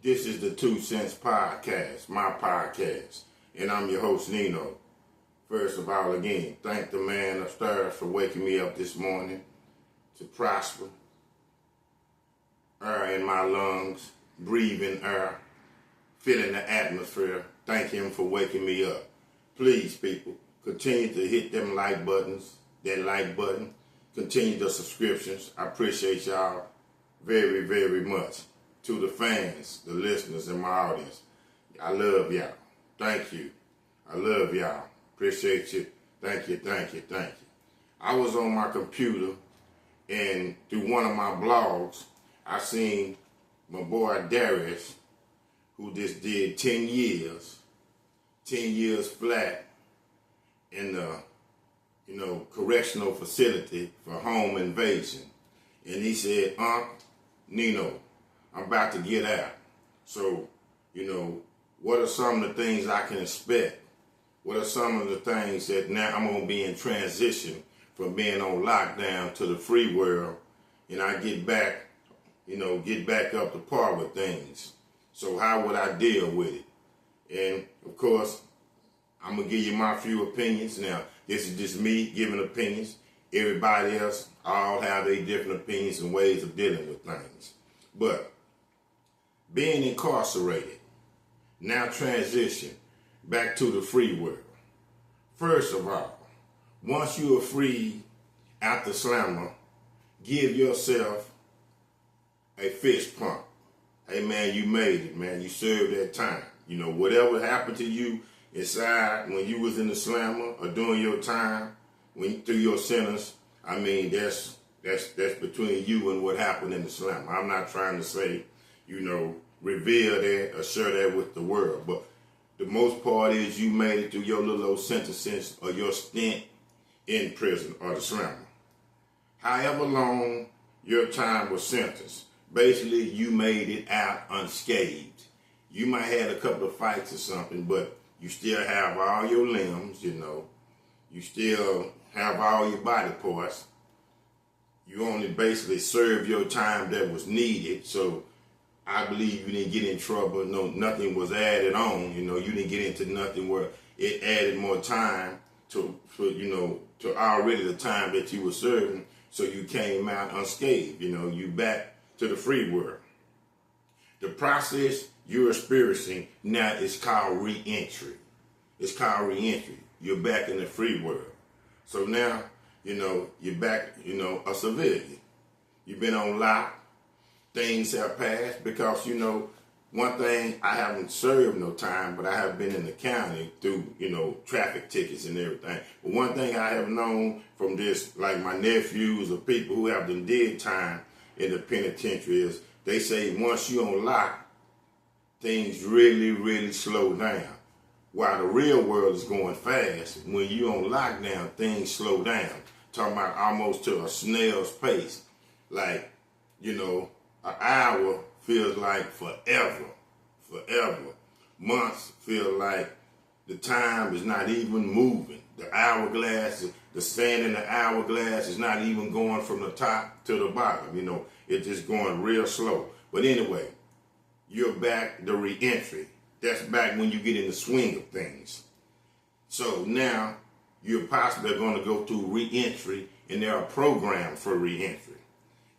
This is the 2 Cents Podcast, my podcast, and I'm your host, Nino. First of all, again, thank the man upstairs for waking me up this morning to prosper. Air in my lungs, breathing air, feeling the atmosphere. Thank him for waking me up. Please, people, continue to hit them like buttons, that like button. Continue the subscriptions. I appreciate y'all very, very much. To the fans, the listeners, and my audience, I love y'all. Thank you. I love y'all. Appreciate you. Thank you, thank you, thank you. I was on my computer, and through one of my blogs, I seen my boy Darius, who just did 10 years flat in the, correctional facility for home invasion. And he said, Nino, I'm about to get out. So, what are some of the things I can expect? What are some of the things that now I'm going to be in transition from being on lockdown to the free world, and I get back up to par with things. So how would I deal with it? And, of course, I'm going to give you my few opinions. Now, this is just me giving opinions. Everybody else all have their different opinions and ways of dealing with things. But being incarcerated, now transition back to the free world. First of all, once you are free out the slammer, give yourself a fist pump. Hey man, you made it, man. You served that time. Whatever happened to you inside when you was in the slammer or doing your time, through your sentence, that's between you and what happened in the slammer. I'm not trying to say, reveal that or share that with the world. But the most part is you made it through your little old sentences or your stint in prison or the slammer. However long your time was sentenced, basically you made it out unscathed. You might have had a couple of fights or something, but you still have all your limbs, You still have all your body parts. You only basically served your time that was needed, so I believe you didn't get in trouble. No, nothing was added on. You didn't get into nothing where it added more time to already the time that you were serving. So you came out unscathed. You back to the free world. The process you're experiencing now is called re-entry. It's called re-entry. You're back in the free world. So now, you're back, a civilian. You've been on lock. Things have passed because, one thing, I haven't served no time, but I have been in the county through, traffic tickets and everything. But one thing I have known from this, like my nephews or people who have done did time in the penitentiary is they say once you're on lock, things really, really slow down. While the real world is going fast, when you're on lockdown, things slow down. Talking about almost to a snail's pace. Like, an hour feels like forever. Months feel like the time is not even moving. The hourglass, the sand in the hourglass is not even going from the top to the bottom. It's just going real slow. But anyway, you're back, the re-entry. That's back when you get in the swing of things. So now you're possibly going to go through re-entry, and there are programs for re-entry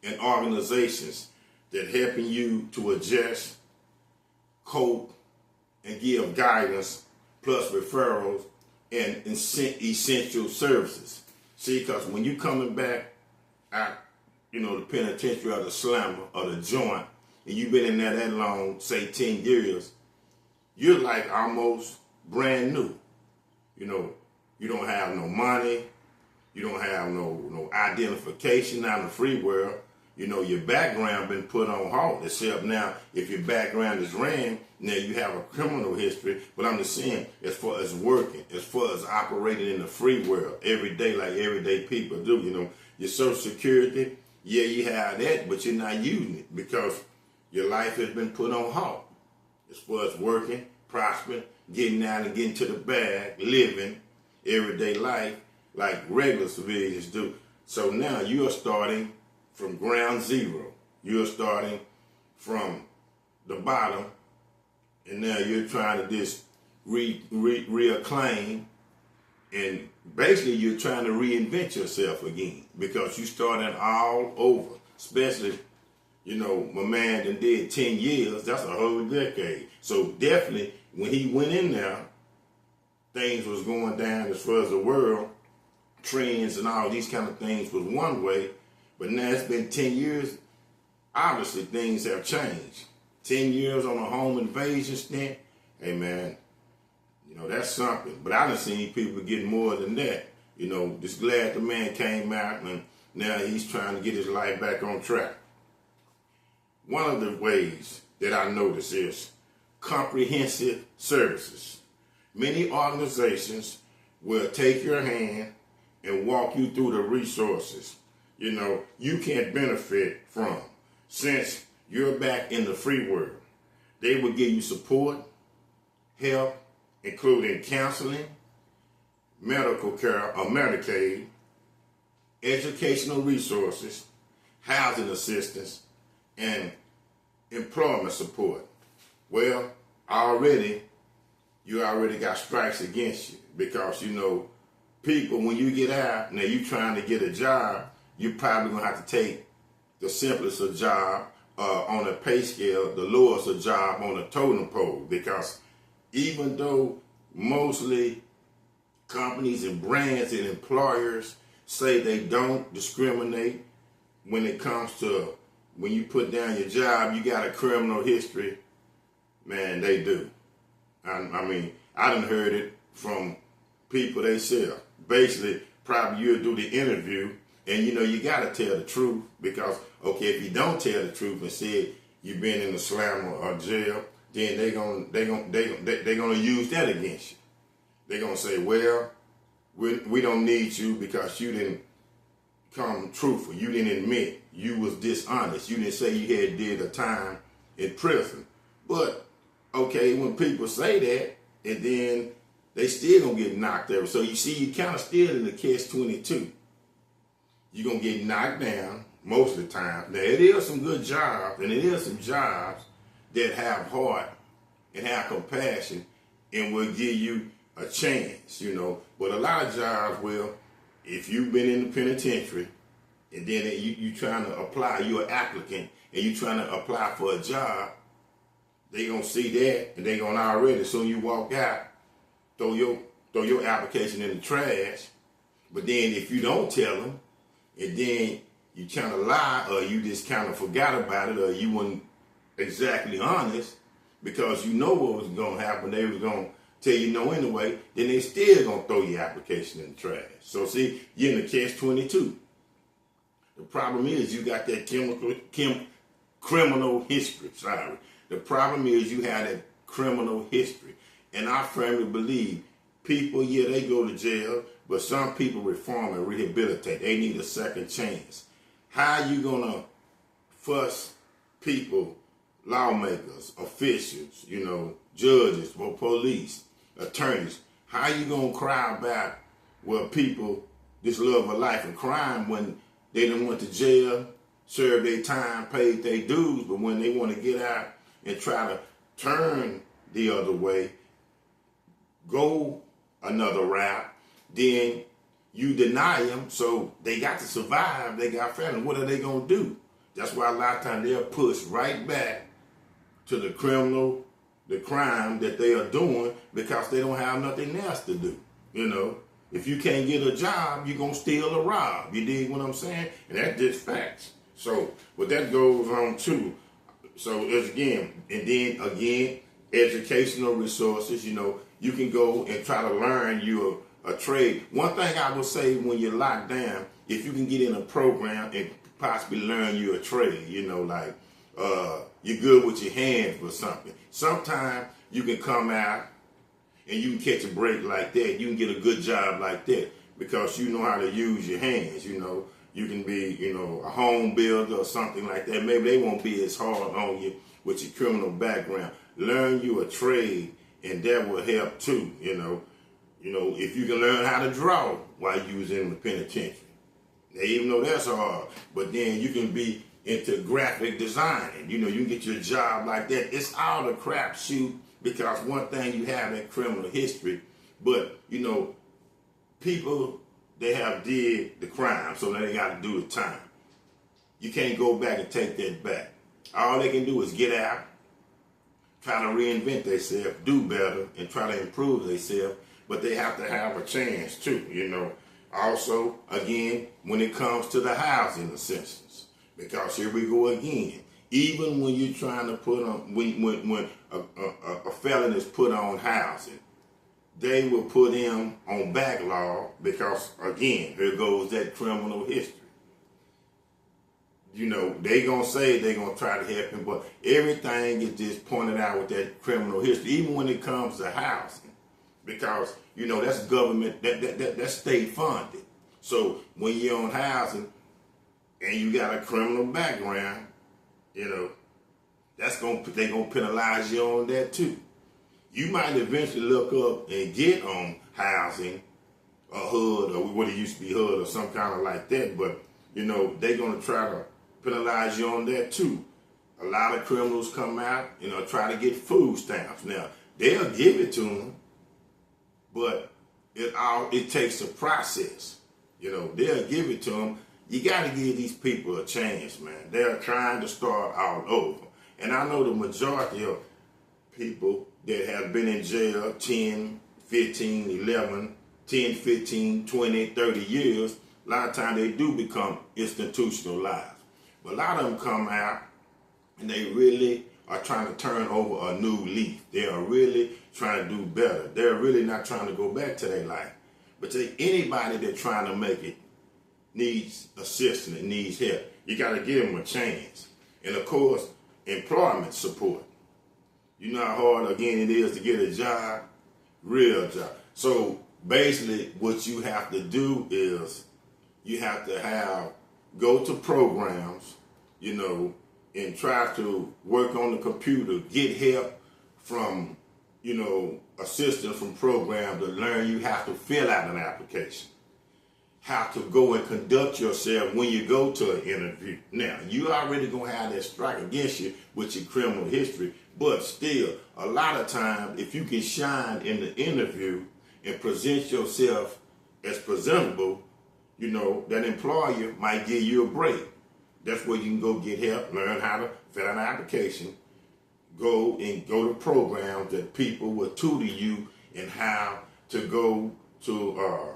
and organizations that helping you to adjust, cope, and give guidance, plus referrals and essential services. See, because when you coming back out, the penitentiary or the slammer or the joint, and you've been in there that long, say 10 years, you're like almost brand new. You don't have no money. You don't have no identification out in the free world. Your background been put on hold, except now if your background is ran, now you have a criminal history. But I'm just saying, as far as working, as far as operating in the free world, every day like everyday people do, your Social Security, yeah, you have that, but you're not using it because your life has been put on hold. As far as working, prospering, getting out and getting to the bag, living everyday life like regular civilians do. So now you are starting from ground zero. You're starting from the bottom, and now you're trying to just reacclaim, and basically you're trying to reinvent yourself again because you starting all over. Especially, my man that did 10 years, that's a whole decade. So definitely when he went in there, things was going down as far as the world, trends and all these kind of things was one way, but now it's been 10 years, obviously things have changed. 10 years on a home invasion stint, hey man, that's something. But I done seen people get more than that. Just glad the man came out and now he's trying to get his life back on track. One of the ways that I notice is comprehensive services. Many organizations will take your hand and walk you through the resources, you can benefit from. Since you're back in the free world, they will give you support, help, including counseling, medical care or Medicaid, educational resources, housing assistance, and employment support. Well, you already got strikes against you because, people, when you get out, now you trying to get a job, you probably going to have to take the simplest of job on a pay scale, the lowest of job on a totem pole, because even though mostly companies and brands and employers say they don't discriminate when it comes to when you put down your job, you got a criminal history, man, they do. I mean, I done heard it from people they sell. Basically, probably you'll do the interview and you gotta tell the truth because, okay, if you don't tell the truth and say you've been in a slammer or jail, then they're gonna use that against you. They're gonna say, well, we don't need you because you didn't come truthful. You didn't admit you was dishonest. You didn't say you had did a time in prison. But okay, when people say that, and then they still gonna get knocked over. So you see, you kind of still in the catch-22. You're gonna get knocked down most of the time. Now it is some good jobs, and it is some jobs that have heart and have compassion and will give you a chance, But a lot of jobs will, if you've been in the penitentiary and then you trying to apply, you're an applicant and you trying to apply for a job, they gonna see that and they gonna already, as soon as you walk out, throw your application in the trash. But then if you don't tell them, and then you kind of lie or you just kind of forgot about it or you weren't exactly honest because you know what was gonna happen, they was gonna tell you no anyway, then they still gonna throw your application in the trash. So see, you're in the catch-22. The problem is you got that criminal history, sorry. The problem is you have that criminal history. And I firmly believe people, yeah, they go to jail, but some people reform and rehabilitate. They need a second chance. How you gonna fuss people, lawmakers, officials, judges, or police, attorneys? How you gonna cry about where people just love a life of crime when they done went to jail, served their time, paid their dues, but when they want to get out and try to turn the other way, go another route, then you deny them, so they got to survive, they got family. What are they going to do? That's why a lot of times they'll push right back to the crime that they are doing because they don't have nothing else to do. If you can't get a job, you're going to steal or rob. You dig what I'm saying? And that's just facts. So, but that goes on too. So it's again, educational resources, you can go and try to learn you a trade. One thing I would say when you're locked down, if you can get in a program and possibly learn you a trade, like you're good with your hands or something. Sometimes you can come out and you can catch a break like that. You can get a good job like that because you know how to use your hands, You can be, a home builder or something like that. Maybe they won't be as hard on you with your criminal background. Learn you a trade, and that will help too, If you can learn how to draw while you was in the penitentiary. Now, even though that's hard, but then you can be into graphic designing. You know, you can get your job like that. It's all a crapshoot because one thing you have that criminal history, but you know, people they have did the crime, so now they got to do the time. You can't go back and take that back. All they can do is get out, try to reinvent themselves, do better, and try to improve themselves. But they have to have a chance too, you know. Also, again, when it comes to the housing assistance, because here we go again. Even when you're trying to put on, when a felon is put on housing, they will put him on backlog because, again, here goes that criminal history. You know, they gonna say they gonna try to help him, but everything is just pointed out with that criminal history, even when it comes to housing, because you know that's government, that's state funded. So when you're on housing and you got a criminal background, you know, they gonna penalize you on that too. You might eventually look up and get on housing, a HUD, or what it used to be HUD, or some kind of like that, but you know they gonna try to penalize you on that too. A lot of criminals come out, you know, try to get food stamps. Now, they'll give it to them, but it takes a process. You know, they'll give it to them. You got to give these people a chance, man. They're trying to start all over. And I know the majority of people that have been in jail 10, 15, 11, 10, 15, 20, 30 years, a lot of times they do become institutionalized. But a lot of them come out and they really are trying to turn over a new leaf. They are really trying to do better. They're really not trying to go back to their life. But anybody that's trying to make it needs assistance, and needs help. You got to give them a chance. And of course, employment support. You know how hard, again, it is to get a job? Real job. So basically what you have to do is you have to go to programs, you know, and try to work on the computer, get help from, you know, assistance from programs to learn you have to fill out an application, how to go and conduct yourself when you go to an interview. Now, you already going to have that strike against you with your criminal history, but still, a lot of times, if you can shine in the interview and present yourself as presentable, you know, that employer might give you a break. That's where you can go get help, learn how to fill out an application, go to programs that people will tutor you in how to go to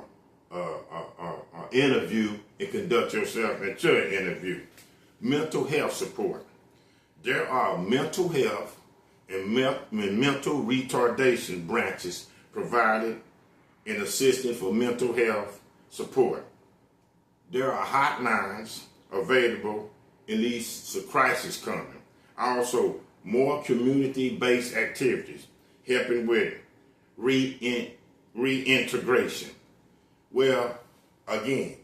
interview and conduct yourself into an interview. Mental health support. There are mental health and mental retardation branches provided in assistance for mental health support. There are hotlines available in these crises coming. Also, more community-based activities helping with reintegration. Well, again,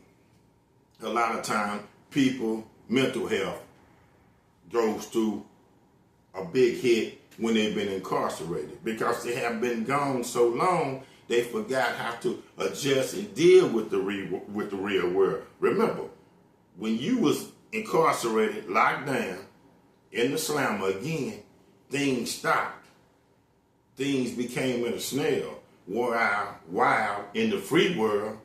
a lot of time people, mental health goes through a big hit when they've been incarcerated because they have been gone so long they forgot how to adjust and deal with the real world. Remember, when you was incarcerated, locked down, in the slammer again, things stopped. Things became in a snail. While in the free world,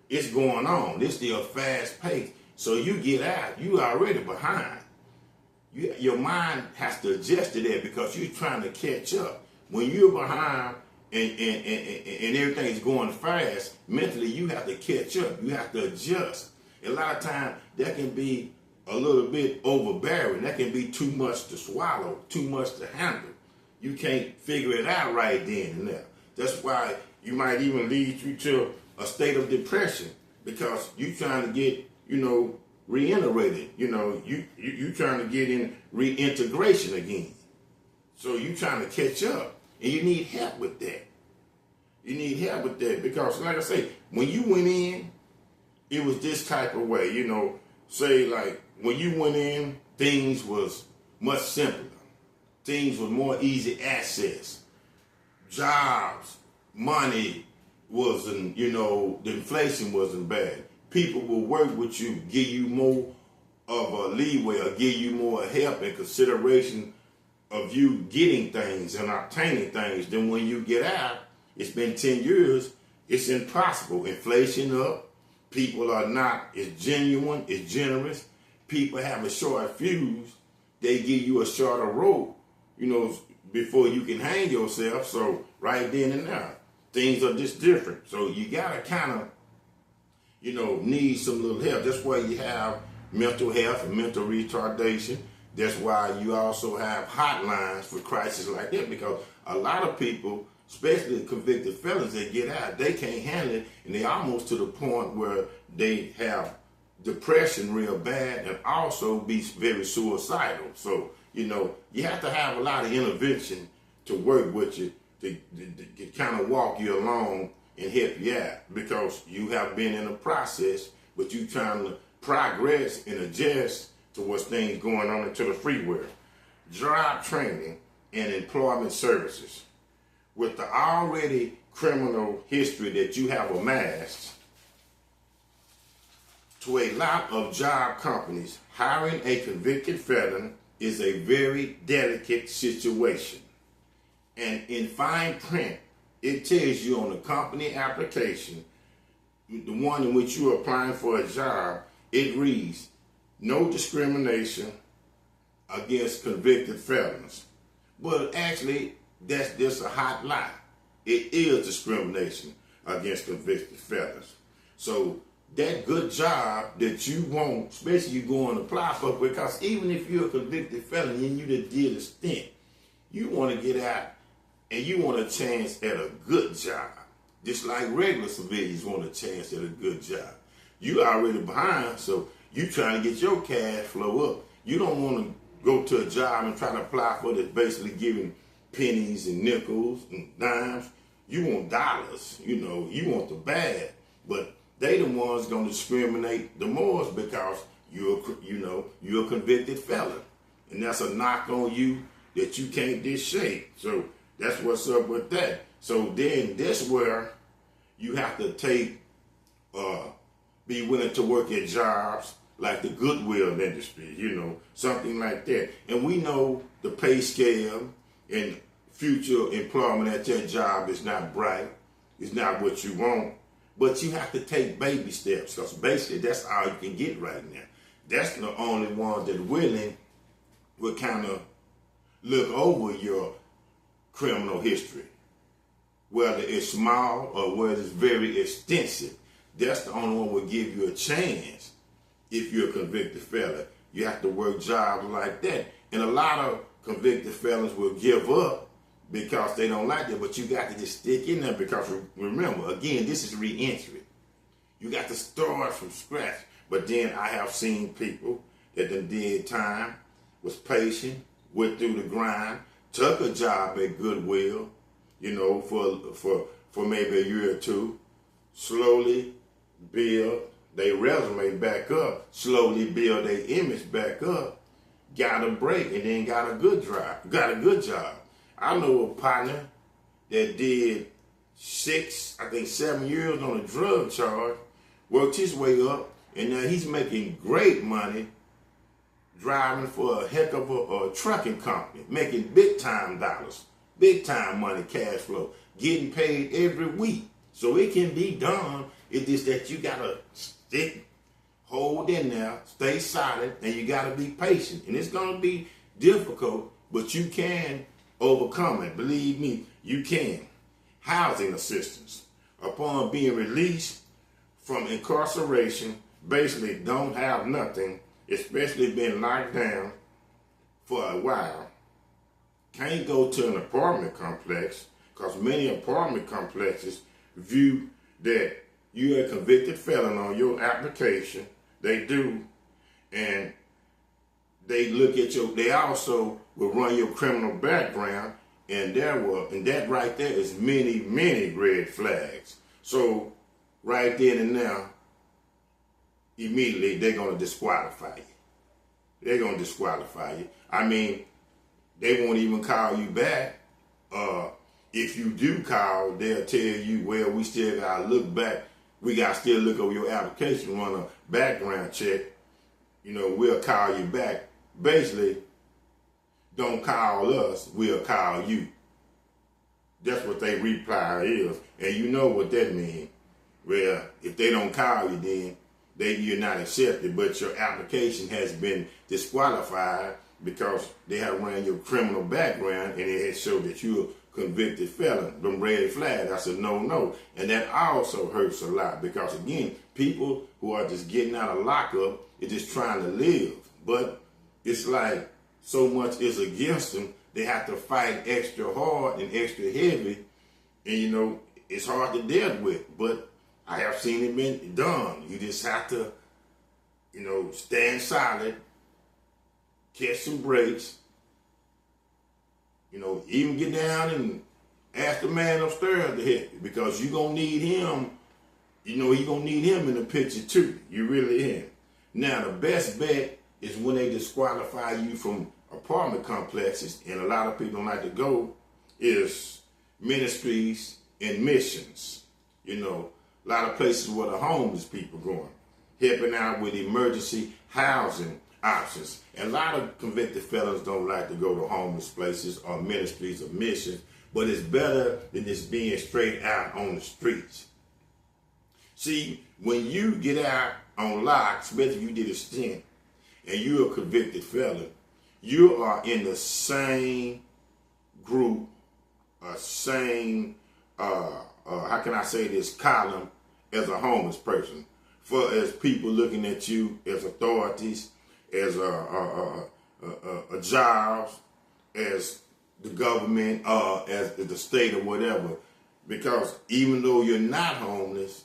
it's going on. It's still fast paced. So you get out, you already behind. Your mind has to adjust to that because you're trying to catch up. When you're behind and everything is going fast, mentally you have to catch up. You have to adjust. A lot of times that can be a little bit overbearing. That can be too much to swallow, too much to handle. You can't figure it out right then and there. That's why you might even lead you to a state of depression because you're trying to get, you know, reintegrated. You know, you trying to get in reintegration again. So you trying to catch up, and you need help with that. You need help with that because, like I say, when you went in, it was this type of way. You know, say like when you went in, things was much simpler. Things was more easy access. Jobs, money wasn't, you know, the inflation wasn't bad. People will work with you, give you more of a leeway or give you more help and consideration of you getting things and obtaining things than when you get out. It's been 10 years. It's impossible. Inflation up. People are not as genuine, as generous. People have a short fuse. They give you a shorter rope, before you can hang yourself. So right then and there, things are just different. So you got to kind of, need some little help. That's why you have mental health and mental retardation. That's why you also have hotlines for crises like that, because a lot of people, especially convicted felons that get out, they can't handle it, and they almost to the point where they have depression real bad and also be very suicidal. So, you have to have a lot of intervention to work with you to kind of walk you along and help you out, because you have been in a process, but you trying to progress and adjust to what's things going on into the free world. Job training and employment services. With the already criminal history that you have amassed, to a lot of job companies, hiring a convicted felon is a very delicate situation. And in fine print, it tells you on the company application, the one in which you're applying for a job, it reads, no discrimination against convicted felons. But actually, that's just a hot lie. It is discrimination against convicted felons. So that good job that you want, especially you go and apply for, because even if you're a convicted felon and you did a stint, you want to get out and you want a chance at a good job. Just like regular civilians want a chance at a good job. You already behind, so you trying to get your cash flow up. You don't want to go to a job and try to apply for that's basically giving pennies and nickels and dimes. You want dollars, you want the bad. But they the ones gonna discriminate the most because you're a convicted felon. And that's a knock on you that you can't just shake. So that's what's up with that. So then that's where you have to be willing to work at jobs like the Goodwill industry, something like that. And we know the pay scale and future employment at your job is not bright. It's not what you want. But you have to take baby steps, because basically that's all you can get right now. That's the only one that willing will kind of look over your criminal history, whether it's small or whether it's very extensive. That's the only one will give you a chance. If you're a convicted felon, you have to work jobs like that. And a lot of convicted felons will give up because they don't like it, but you got to just stick in there, because remember, again, this is re-entry. You got to start from scratch. But then I have seen people that done did time, was patient, went through the grind, took a job at Goodwill, for maybe a year or two, slowly build their resume back up, slowly build their image back up, got a break, and then got a good job. I know a partner that did 7 years on a drug charge, worked his way up, and now he's making great money driving for a heck of a trucking company, making big time dollars, big time money, cash flow, getting paid every week. So it can be done. It's just that you got to stick, hold in there, stay solid, and you got to be patient. And it's going to be difficult, but you can overcome it. Believe me, you can. Housing assistance. Upon being released from incarceration, basically don't have nothing, especially been locked down for a while, can't go to an apartment complex, because many apartment complexes view that you're a convicted felon on your application. They do. And they look at they also will run your criminal background, and that right there is many, many red flags. So right then and now, immediately they're going to disqualify you. They're going to disqualify you. I mean, they won't even call you back. If you do call, they'll tell you, well, we still got to look back. We got to still look over your application, run a background check. we'll call you back. Basically, don't call us, we'll call you. That's what they reply is. And you know what that means. Well, if they don't call you, then you're not accepted, but your application has been disqualified because they have run your criminal background and it has showed that you're a convicted felon. Them red flags, I said no. And that also hurts a lot because, again, people who are just getting out of lockup is just trying to live. But it's like so much is against them, they have to fight extra hard and extra heavy. And, it's hard to deal with, but I have seen it been done. You just have to, stand solid, catch some breaks, even get down and ask the man upstairs to help you because you're going to need him. You're going to need him in the picture too. You really am. Now, the best bet is when they disqualify you from apartment complexes, and a lot of people don't like to go, is Ministries and Missions. A lot of places where the homeless people going, helping out with emergency housing options. And a lot of convicted felons don't like to go to homeless places or ministries or missions, but it's better than just being straight out on the streets. See, when you get out on lock, especially if you did a stint, and you're a convicted felon, you are in the same group, same, how can I say this, column as a homeless person, as people looking at you as authorities, as a jobs, as the government, as the state or whatever. Because even though you're not homeless,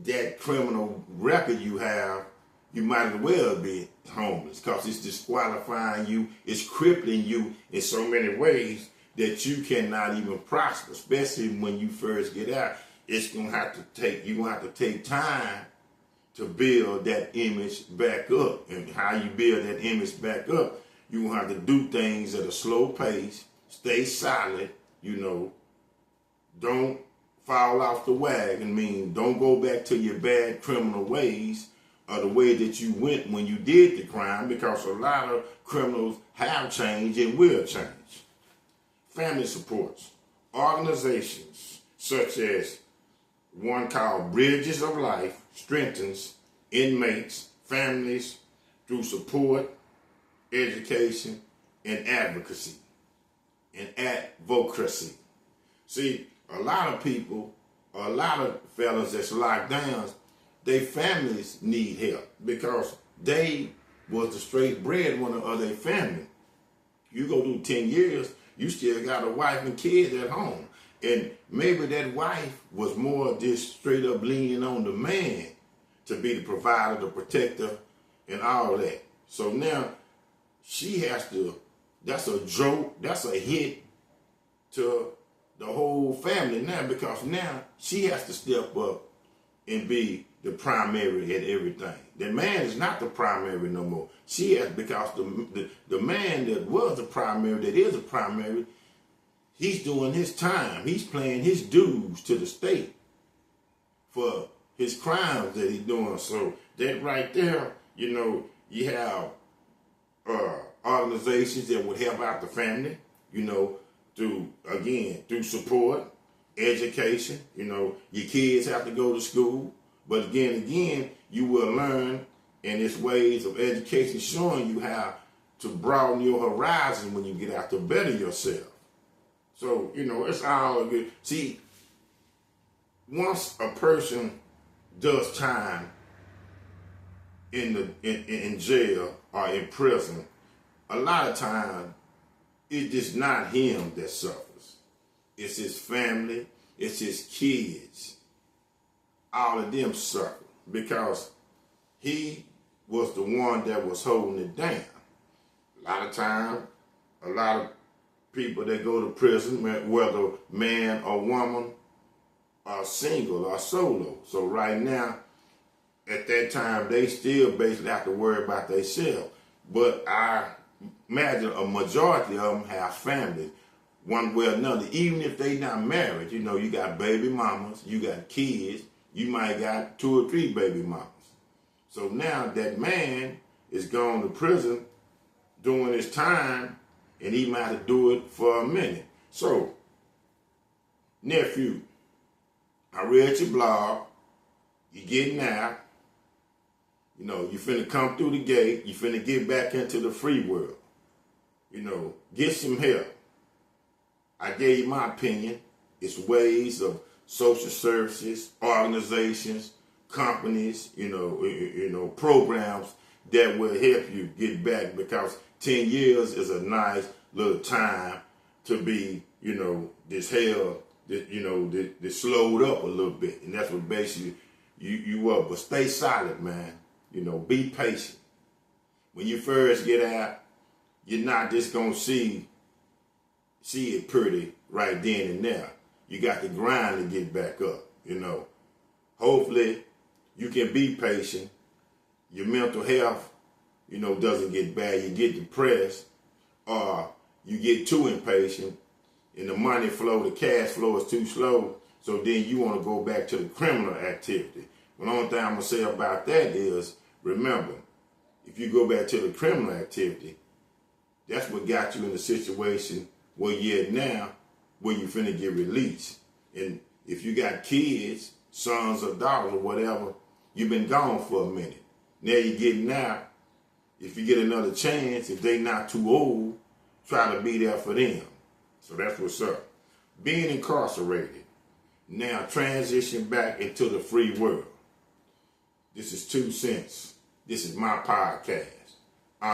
that criminal record you have, you might as well be homeless because it's disqualifying you, it's crippling you in so many ways that you cannot even prosper, especially when you first get out. You're gonna have to take time to build that image back up. And how you build that image back up, you're gonna have to do things at a slow pace, stay solid, don't fall off the wagon, don't go back to your bad criminal ways or the way that you went when you did the crime, because a lot of criminals have changed and will change. Family supports, organizations such as one called Bridges of Life strengthens inmates, families through support, education, and advocacy. See, a lot of people, a lot of fellas that's locked down, their families need help because they was the straight breadwinner of their family. You go through 10 years, you still got a wife and kids at home. And maybe that wife was more just straight up leaning on the man to be the provider, the protector, and all that. So now she has to, that's a joke, that's a hit to the whole family now, because now she has to step up and be the primary at everything. The man is not the primary no more. She has, because the man that was the primary, that is a primary, he's doing his time. He's paying his dues to the state for his crimes that he's doing. So that right there, you have organizations that would help out the family, through support, education. Your kids have to go to school. But again, you will learn, and it's ways of education showing you how to broaden your horizon when you get out to better yourself. So, it's all good. See, once a person does time in jail or in prison, a lot of time it's just not him that suffers. It's his family, it's his kids. All of them suffer because he was the one that was holding it down. A lot of time, a lot of people that go to prison, whether man or woman, are single or solo. So right now, at that time, they still basically have to worry about themselves. But I imagine a majority of them have families, one way or another. Even if they not married, you got baby mamas, you got kids, you might got 2 or 3 baby mamas. So now that man is gone to prison doing his time, and he might have to do it for a minute. So, nephew, I read your blog. You getting out. You know, you finna come through the gate. You finna get back into the free world. You know, get some help. I gave you my opinion. It's ways of social services, organizations, companies, you know, programs that will help you get back, because 10 years is a nice little time to be, you know, this hell, you know, this slowed up a little bit. And that's what basically you up. But stay solid, man. You know, be patient. When you first get out, you're not just going to see it pretty right then and there. You got to grind to get back up, you know. Hopefully, you can be patient. Your mental health, you know, doesn't get bad. You get depressed, or you get too impatient, and the money flow, the cash flow is too slow, so then you want to go back to the criminal activity. The only thing I'm going to say about that is, remember, if you go back to the criminal activity, that's what got you in the situation where you're at now, where you finna get released. And if you got kids, sons or daughters or whatever, you've been gone for a minute. Now you're getting out. If you get another chance, if they not too old, try to be there for them. So that's what's up. Being incarcerated, now transition back into the free world. This is 2 cents. This is my podcast.